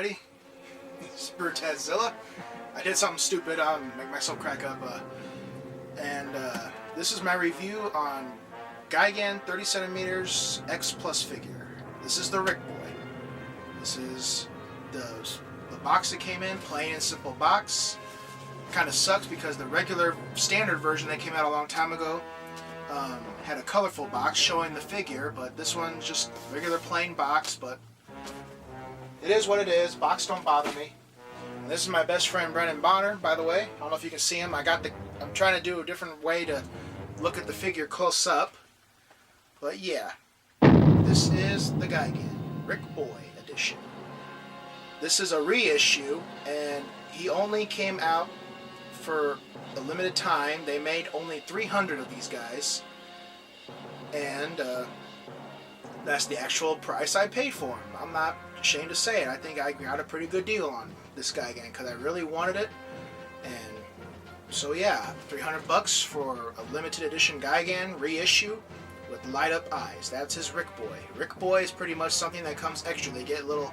everybody. It's Brutazilla. I did something stupid. I'll make myself crack up. This is my review on Gigan 30cm X-Plus figure. This is the Ric Boy. This is the box that came in, plain and simple box. Kind of sucks because the regular standard version that came out a long time ago had a colorful box showing the figure, but this one's just regular plain box. But it is what it is. Box don't bother me. And this is my best friend Bahner, by the way. I don't know if you can see him. I'm trying to do a different way to look at the figure close up. But yeah, this is the Gigan Ric Boy edition. This is a reissue, and he only came out for a limited time. They made only 300 of these guys, and that's the actual price I paid for him. I'm not ashamed to say it. I think I got a pretty good deal on this Gigan because I really wanted it. And so yeah, 300 bucks for a limited edition Gigan reissue with light up eyes. That's his Ric Boy. Ric Boy is pretty much something that comes extra. They get a little,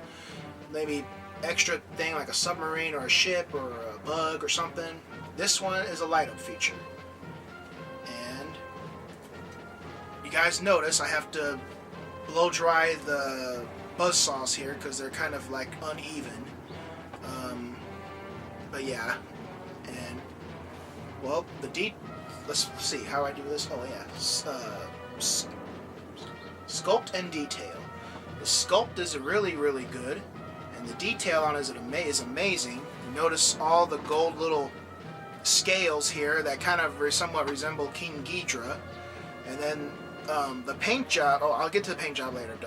maybe extra thing like a submarine or a ship or a bug or something. This one is a light up feature. And you guys notice I have to blow dry the buzzsaws here because they're kind of like uneven. But yeah, and well, let's see how I do this. Oh yeah, sculpt and detail. The sculpt is really good, and the detail on it is amazing. You notice all the gold little scales here that kind of somewhat resemble King Ghidorah, and then the paint job. Oh, I'll get to the paint job later.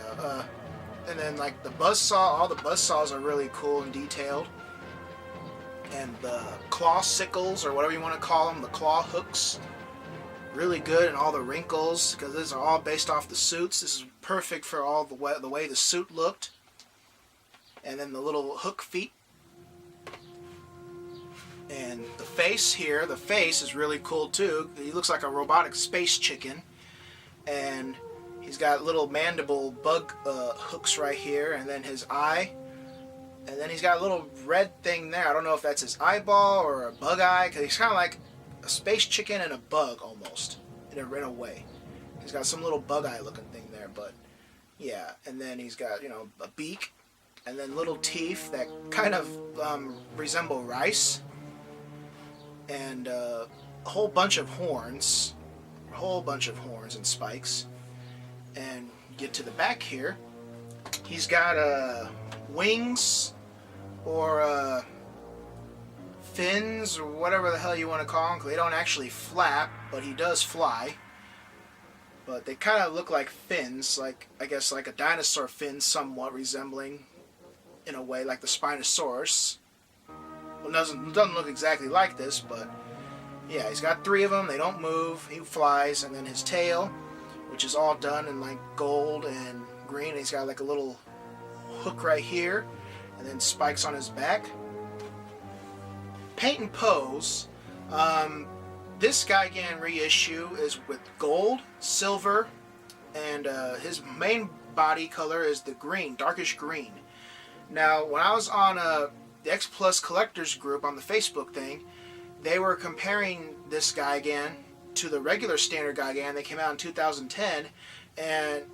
And then like the buzzsaw, all the buzzsaws are really cool and detailed. And the claw sickles, or whatever you want to call them, the claw hooks, really good, and all the wrinkles, because these are all based off the suits. This is perfect for all the way the suit looked. And then the little hook feet. And the face here, the face is really cool too. He looks like a robotic space chicken. And he's got little mandible bug hooks right here, and then his eye. And then he's got a little red thing there. I don't know if that's his eyeball or a bug eye, because he's kind of like a space chicken and a bug almost, in a way. He's got some little bug eye looking thing there, but yeah. And then he's got, you know, a beak, and then little teeth that kind of resemble rice, and a whole bunch of horns, and spikes. And get to the back here, he's got wings or fins or whatever the hell you want to call them, because they don't actually flap, but he does fly. But they kind of look like fins, like I guess like a dinosaur fin, somewhat resembling in a way like the Spinosaurus. Well, doesn't look exactly like this, but yeah, he's got 3 of them. They don't move. He flies, and then his tail, which is all done in like gold and green. And he's got like a little hook right here, and then spikes on his back. Paint and pose. This Gigan reissue is with gold, silver, and his main body color is the green, darkish green. Now, when I was on the X-Plus collectors group on the Facebook thing, they were comparing this Gigan to the regular standard Gigan. They came out in 2010, and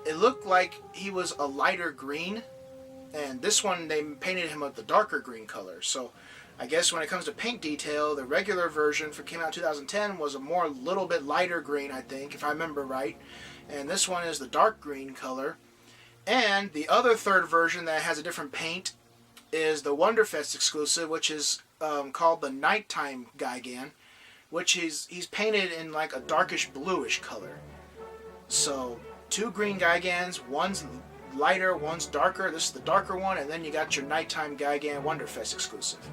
it looked like he was a lighter green, and this one they painted him with the darker green color. So I guess when it comes to paint detail, the regular version came out in 2010 was a little bit lighter green, I think, if I remember right, and this one is the dark green color. And the other third version that has a different paint is the Wonderfest exclusive, which is called the Nighttime Gigan, which he's painted in like a darkish bluish color. So 2 green Gigans, one's lighter, one's darker. This is the darker one, and then you got your Nighttime Gigan Wonderfest exclusive.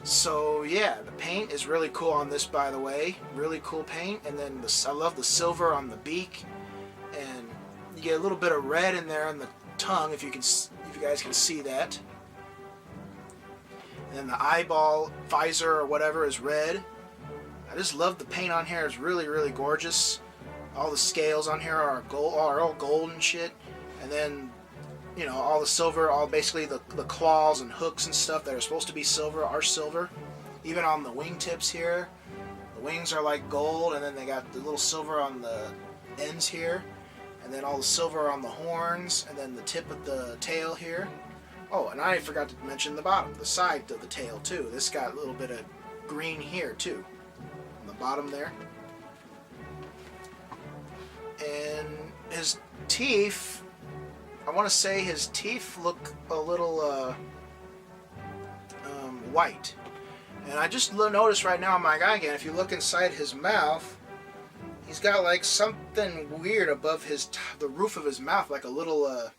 So yeah, the paint is really cool on this, by the way. Really cool paint. And then I love the silver on the beak, and you get a little bit of red in there on the tongue, if you guys can see that. And then the eyeball visor or whatever is red. I just love the paint on here. It's really gorgeous. All the scales on here are all gold and shit. And then you know, all the silver, all basically the claws and hooks and stuff that are supposed to be silver are silver. Even on the wingtips here, the wings are like gold, and then they got the little silver on the ends here, and then all the silver on the horns, and then the tip of the tail here. Oh, and I forgot to mention the bottom, the side of the tail too. This got a little bit of green here too, on the bottom there. And his teeth, I want to say his teeth look a little white. And I just noticed right now on my guy again, if you look inside his mouth, he's got like something weird above the roof of his mouth, like a little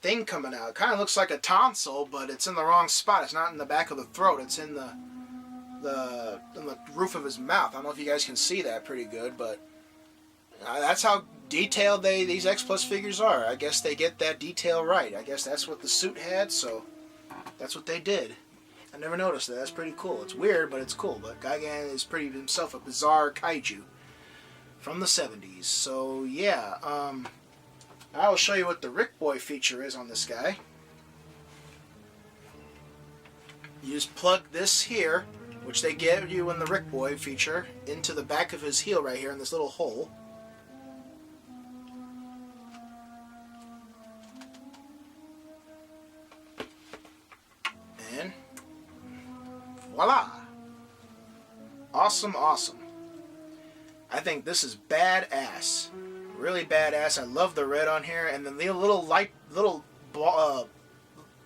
thing coming out. It kind of looks like a tonsil, but it's in the wrong spot. It's not in the back of the throat. It's in the roof of his mouth. I don't know if you guys can see that pretty good, but that's how detailed these X-Plus figures are. I guess they get that detail right. I guess that's what the suit had, so that's what they did. I never noticed that. That's pretty cool. It's weird, but it's cool. But Gigan is pretty himself a bizarre kaiju from the 70s. So yeah, I will show you what the Ric Boy feature is on this guy. You just plug this here, which they give you in the Ric Boy feature, into the back of his heel right here in this little hole. And voila! Awesome, awesome. I think this is badass. Really badass. I love the red on here, and then the little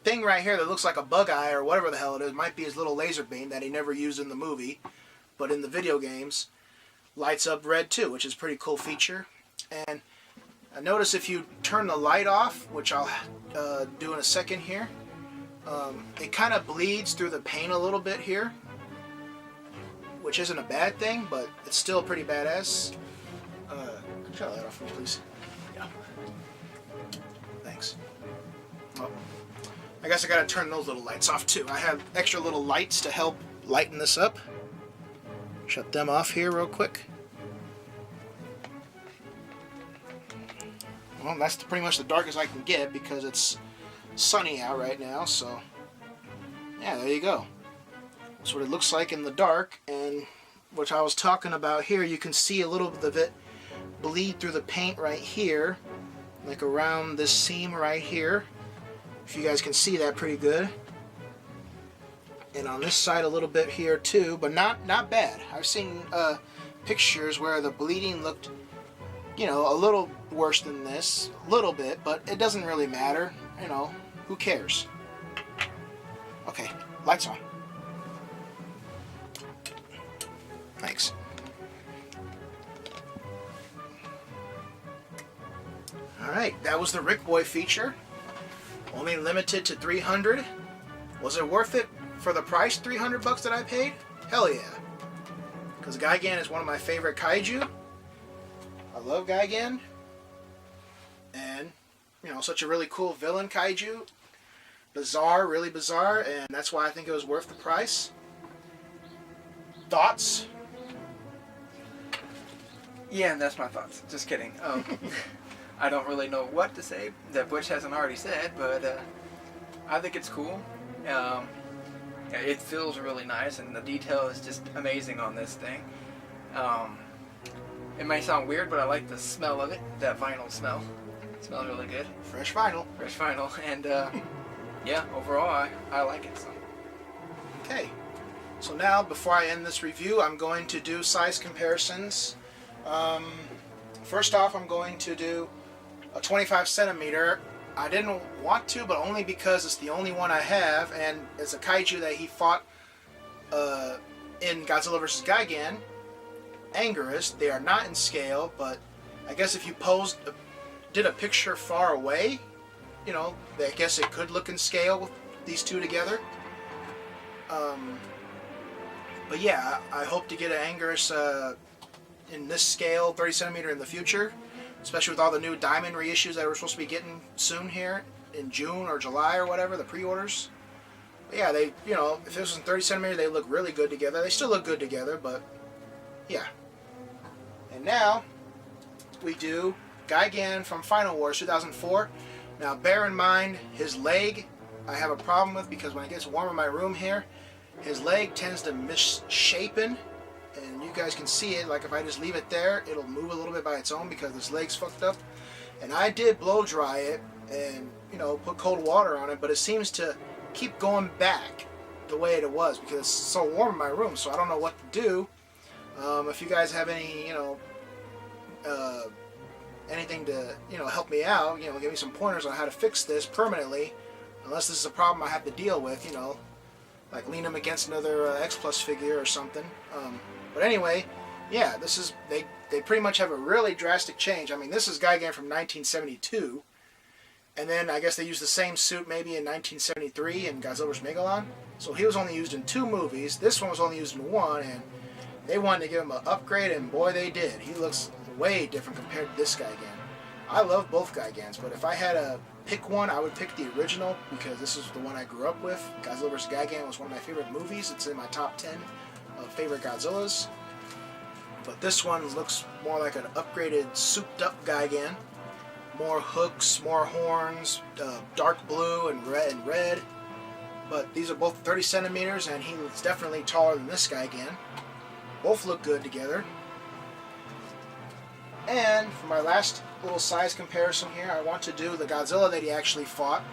thing right here that looks like a bug eye or whatever the hell it is. Might be his little laser beam that he never used in the movie, but in the video games lights up red too, which is a pretty cool feature. And I notice if you turn the light off, which I'll do in a second here, it kind of bleeds through the paint a little bit here, which isn't a bad thing, but it's still pretty badass. Can you shut that off for me, please? Yeah. Thanks. Oh. I guess I gotta turn those little lights off too. I have extra little lights to help lighten this up. Shut them off here real quick. Well, that's pretty much the darkest I can get because it's sunny out right now, so yeah, there you go. That's what it looks like in the dark, and what I was talking about here, you can see a little bit of it bleed through the paint right here, like around this seam right here. If you guys can see that pretty good. And on this side a little bit here too, but not bad. I've seen pictures where the bleeding looked, you know, a little worse than this, a little bit, but it doesn't really matter, you know, who cares? Okay, lights on. Thanks. Alright, that was the Ric Boy feature. Only limited to 300. Was it worth it for the price, 300 bucks that I paid? Hell yeah. Because Gigan is one of my favorite kaiju. I love Gigan. And, you know, such a really cool villain kaiju. Bizarre, really bizarre, and that's why I think it was worth the price. Thoughts? Yeah, that's my thoughts. Just kidding. I don't really know what to say that Butch hasn't already said, but I think it's cool. It feels really nice, and the detail is just amazing on this thing. It may sound weird, but I like the smell of it, that vinyl smell. It smells really good. Fresh vinyl. Fresh vinyl, and yeah, overall I like it. So. Okay, so now before I end this review, I'm going to do size comparisons. First off, I'm going to do a 25 centimeter. I didn't want to, but only because it's the only one I have, and it's a kaiju that he fought in Godzilla vs. Gigan, Anguirus. They are not in scale, but I guess if you did a picture far away, you know, I guess it could look in scale with these two together. But yeah, I hope to get an Anguirus in this scale, 30 centimeter in the future, especially with all the new Diamond reissues that we're supposed to be getting soon here in June or July or whatever, the pre-orders. But yeah, they, you know, if this was in 30 centimeter, they look really good together. They still look good together, but yeah. And now we do Gigan from Final Wars 2004. Now bear in mind, his leg I have a problem with, because when it gets warm in my room here, his leg tends to misshapen, and you guys can see it. Like if I just leave it there, it'll move a little bit by its own because his leg's fucked up. And I did blow dry it and, you know, put cold water on it, but it seems to keep going back the way it was because it's so warm in my room, so I don't know what to do. If you guys have any, you know, anything to, you know, help me out, you know, give me some pointers on how to fix this permanently, unless this is a problem I have to deal with, you know, like lean him against another X-Plus figure or something. But anyway, yeah, this is, they pretty much have a really drastic change. I mean, this is Gigan from 1972, and then I guess they used the same suit maybe in 1973 in Godzilla vs. Megalon. So he was only used in 2 movies. This one was only used in 1, and they wanted to give him an upgrade, and boy, they did. He looks way different compared to this Gigan. I love both Gigans, but if I had to pick one, I would pick the original, because this is the one I grew up with. Godzilla vs. Gigan was one of my favorite movies. It's in my top 10 of favorite Godzillas. But this one looks more like an upgraded, souped-up Gigan. More hooks, more horns, dark blue and red. But these are both 30 centimeters, and he's definitely taller than this Gigan. Both look good together. And for my last little size comparison here, I want to do the Godzilla that he actually fought.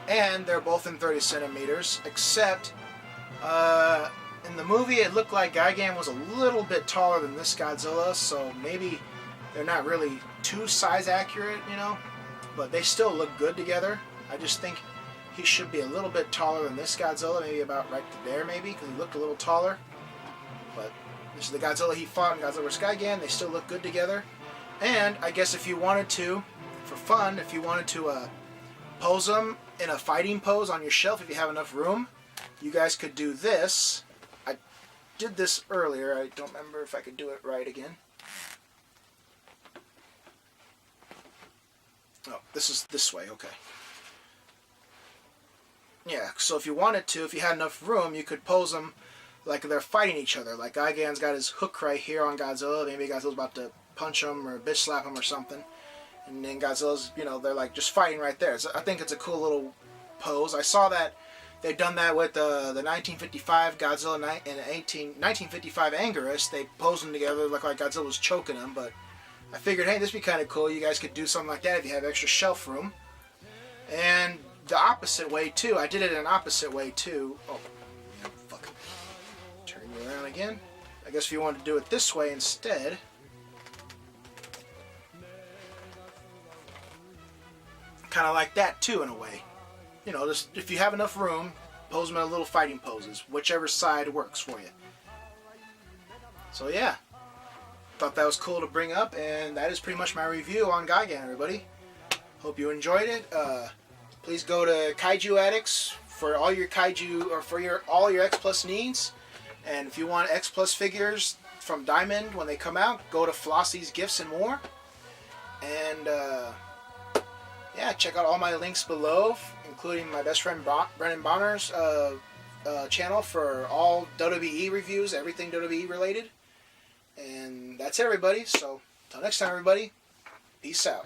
And they're both in 30 centimeters, except in the movie it looked like Gigan was a little bit taller than this Godzilla, so maybe they're not really too size accurate, you know, but they still look good together. I just think he should be a little bit taller than this Godzilla, maybe about right there maybe, because he looked a little taller. But this is the Godzilla he fought in Godzilla vs. Gigan. They still look good together. And I guess if you wanted to, for fun, if you wanted to pose them in a fighting pose on your shelf, if you have enough room, you guys could do this. I did this earlier. I don't remember if I could do it right again. Oh, this is this way, okay. Yeah, so if you wanted to, if you had enough room, you could pose them like they're fighting each other. Like Gigan's got his hook right here on Godzilla. Maybe Godzilla's about to punch him or bitch slap him or something. And then Godzilla's, you know, they're like just fighting right there. So I think it's a cool little pose. I saw that they've done that with the 1955 Godzilla and 1955 Anguirus. They posed them together, looked like Godzilla was choking them. But I figured, hey, this would be kind of cool. You guys could do something like that if you have extra shelf room. And the opposite way too. I did it in an opposite way too. Oh, yeah, fuck. Turn you around again. I guess if you wanted to do it this way instead. Kind of like that too, in a way. You know, just if you have enough room, pose them in little fighting poses, whichever side works for you. So yeah, thought that was cool to bring up, and that is pretty much my review on Gigan, everybody. Hope you enjoyed it. Please go to Kaiju Addicts for all your Kaiju, or for all your X-Plus needs. And if you want X-Plus figures from Diamond when they come out, go to Flossie's Gifts and More. And yeah, check out all my links below, including my best friend Brennan Bahner's channel for all WWE reviews, everything WWE related. And that's it, everybody. So, until next time, everybody, peace out.